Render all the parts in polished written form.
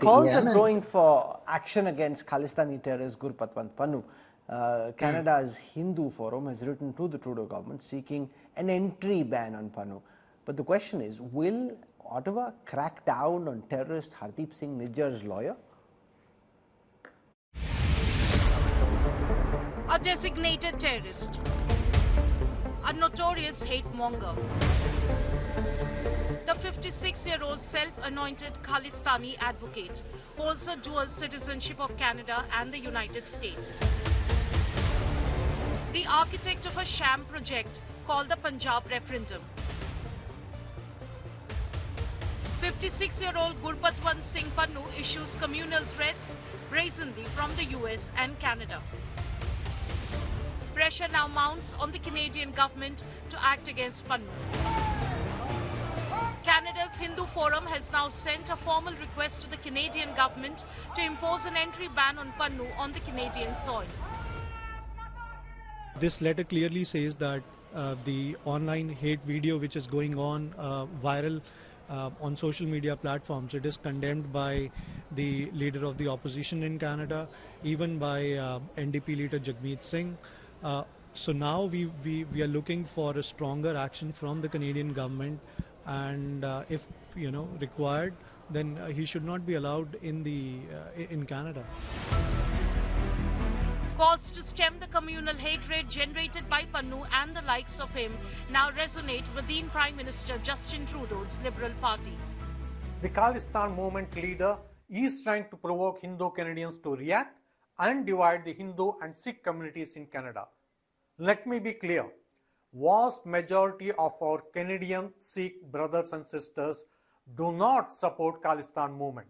calls are growing for action against Khalistani terrorist Gurpatwant Pannu. Canada's Hindu Forum has written to the Trudeau government seeking an entry ban on Pannu. But the question is, will Ottawa crack down on terrorist Hardeep Singh Nijjar's lawyer? A designated terrorist, a notorious hate monger, the 56-year-old self-anointed Khalistani advocate holds a dual citizenship of Canada and the United States. The architect of a sham project called the Punjab referendum. 56-year-old Gurpatwant Singh Pannu issues communal threats brazenly from the US and Canada. Pressure now mounts on the Canadian government to act against Pannu. Canada's Hindu Forum has now sent a formal request to the Canadian government to impose an entry ban on Pannu on the Canadian soil. This letter clearly says that the online hate video which is going on viral on social media platforms, it is condemned by the leader of the opposition in Canada, even by NDP leader Jagmeet Singh. So now we are looking for a stronger action from the Canadian government, and if required, then he should not be allowed in Canada. Calls to stem the communal hatred generated by Pannu and the likes of him now resonate within Prime Minister Justin Trudeau's Liberal Party. The Khalistan movement leader is trying to provoke Hindu Canadians to react and divide the Hindu and Sikh communities in Canada. Let me be clear, vast majority of our Canadian Sikh brothers and sisters do not support Khalistan movement.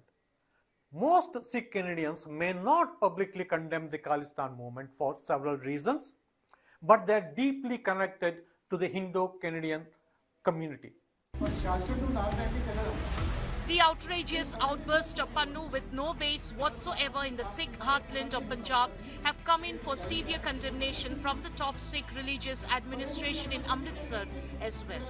Most Sikh Canadians may not publicly condemn the Khalistan movement for several reasons, but they are deeply connected to the Hindu Canadian community. The outrageous outburst of Pannu, with no base whatsoever in the Sikh heartland of Punjab, have come in for severe condemnation from the top Sikh religious administration in Amritsar as well.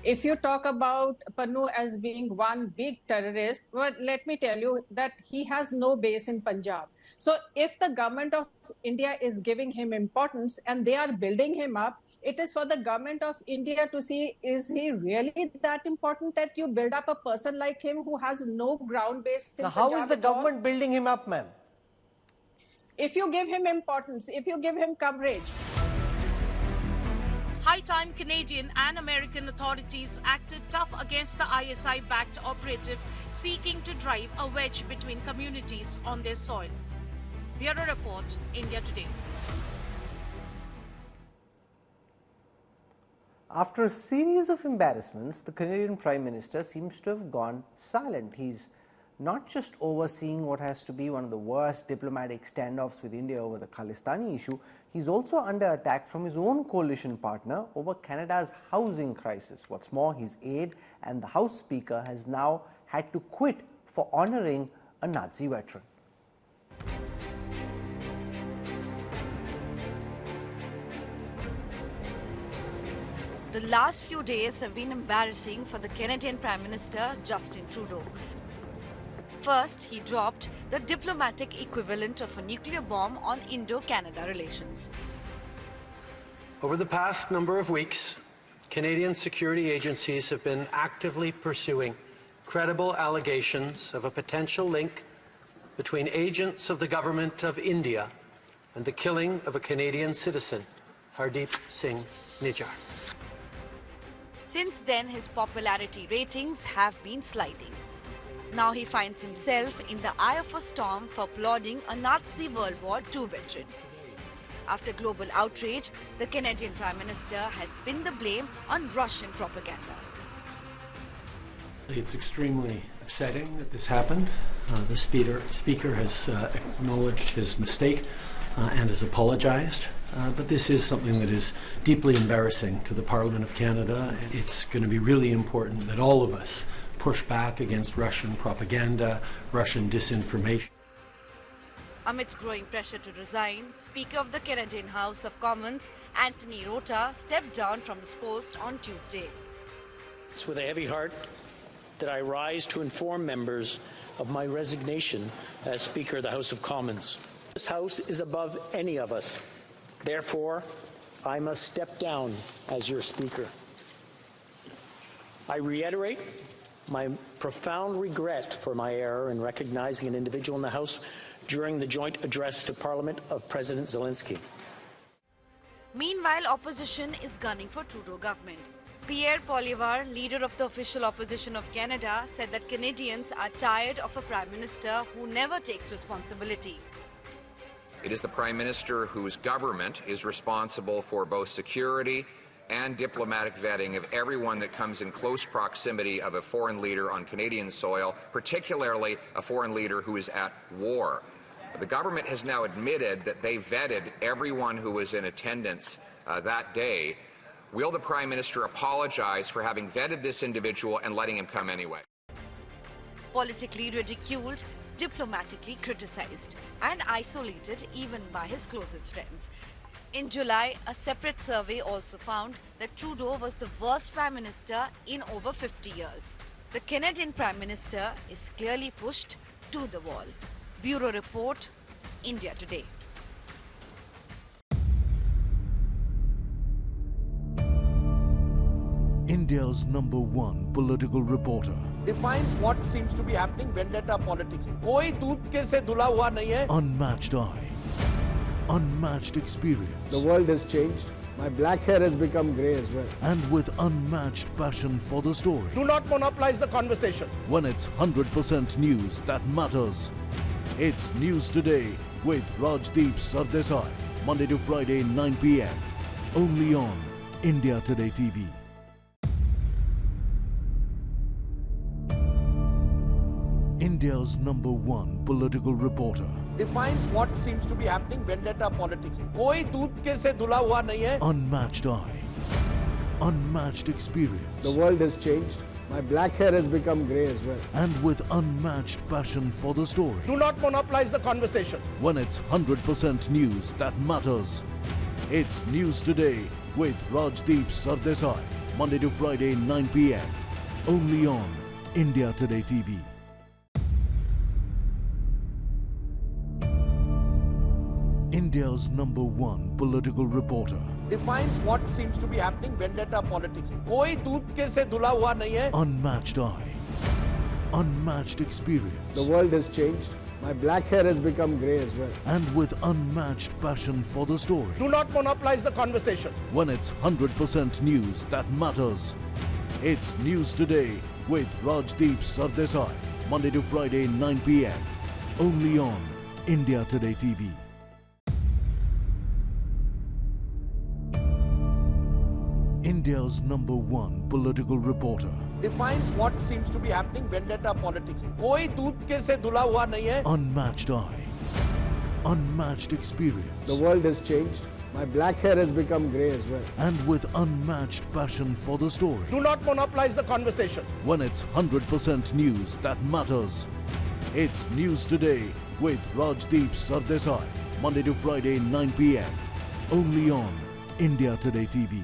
If you talk about Pannu as being one big terrorist, well, let me tell you that he has no base in Punjab. So if the government of India is giving him importance and they are building him up, it is for the government of India to see, is he really that important that you build up a person like him who has no ground base in Punjab? How is the government building him up, ma'am? If you give him importance, if you give him coverage. High time Canadian and American authorities acted tough against the ISI-backed operative seeking to drive a wedge between communities on their soil. Bureau Report, India Today. After a series of embarrassments, the Canadian Prime Minister seems to have gone silent. He's not just overseeing what has to be one of the worst diplomatic standoffs with India over the Khalistani issue, he's also under attack from his own coalition partner over Canada's housing crisis. What's more, his aide and the House Speaker has now had to quit for honouring a Nazi veteran. The last few days have been embarrassing for the Canadian Prime Minister Justin Trudeau. First, he dropped the diplomatic equivalent of a nuclear bomb on Indo-Canada relations. Over the past number of weeks, Canadian security agencies have been actively pursuing credible allegations of a potential link between agents of the government of India and the killing of a Canadian citizen, Hardeep Singh Nijjar. Since then, his popularity ratings have been sliding. Now he finds himself in the eye of a storm for applauding a Nazi World War II veteran. After global outrage, the Canadian Prime Minister has pinned the blame on Russian propaganda. It's extremely upsetting that this happened. The Speaker has acknowledged his mistake and has apologized. But this is something that is deeply embarrassing to the Parliament of Canada. It's going to be really important that all of us push back against Russian propaganda, Russian disinformation. Amidst growing pressure to resign, Speaker of the Canadian House of Commons, Anthony Rota, stepped down from his post on Tuesday. It's with a heavy heart that I rise to inform members of my resignation as Speaker of the House of Commons. This House is above any of us. Therefore, I must step down as your Speaker. I reiterate my profound regret for my error in recognizing an individual in the House during the joint address to Parliament of President Zelensky. Meanwhile, opposition is gunning for Trudeau government. Pierre Poilievre, leader of the official opposition of Canada, said that Canadians are tired of a Prime Minister who never takes responsibility. It is the Prime Minister whose government is responsible for both security and diplomatic vetting of everyone that comes in close proximity of a foreign leader on Canadian soil, particularly a foreign leader who is at war. The government has now admitted that they vetted everyone who was in attendance that day. Will the Prime Minister apologize for having vetted this individual and letting him come anyway? Politically ridiculed, diplomatically criticized, and isolated even by his closest friends. In July, a separate survey also found that Trudeau was the worst Prime Minister in over 50 years. The Canadian Prime Minister is clearly pushed to the wall. Bureau Report, India Today. India's #1 political reporter defines what seems to be happening, vendetta politics. कोई दूध के से धुला हुआ नहीं है. Unmatched eye, unmatched experience. The world has changed. My black hair has become grey as well. And with unmatched passion for the story. Do not monopolize the conversation. When it's 100% news that matters. It's News Today with Rajdeep Sardesai. Monday to Friday, 9 p.m. Only on India Today TV. India's #1 political reporter defines what seems to be happening, vendetta politics. कोई दूध के से धुला हुआ नहीं है. Unmatched eye, unmatched experience. The world has changed. My black hair has become grey as well. And with unmatched passion for the story. Do not monopolize the conversation. When it's 100% news that matters. It's News Today with Rajdeep Sardesai. Monday to Friday, 9 p.m. Only on India Today TV. India's #1 political reporter defines what seems to be happening, vendetta politics. कोई दूध के से धुला हुआ नहीं है. Unmatched eye, unmatched experience. The world has changed. My black hair has become grey as well. And with unmatched passion for the story. Do not monopolize the conversation. When it's 100% news that matters. It's News Today with Rajdeep Sardesai. Monday to Friday, 9 p.m. Only on India Today TV. India's #1 political reporter defines what seems to be happening, vendetta politics. कोई दूध के से धुला हुआ नहीं है. Unmatched eye, unmatched experience. The world has changed. My black hair has become grey as well. And with unmatched passion for the story. Do not monopolize the conversation. When it's 100% news that matters. It's News Today with Rajdeep Sardesai. Monday to Friday, 9 p.m. Only on India Today TV.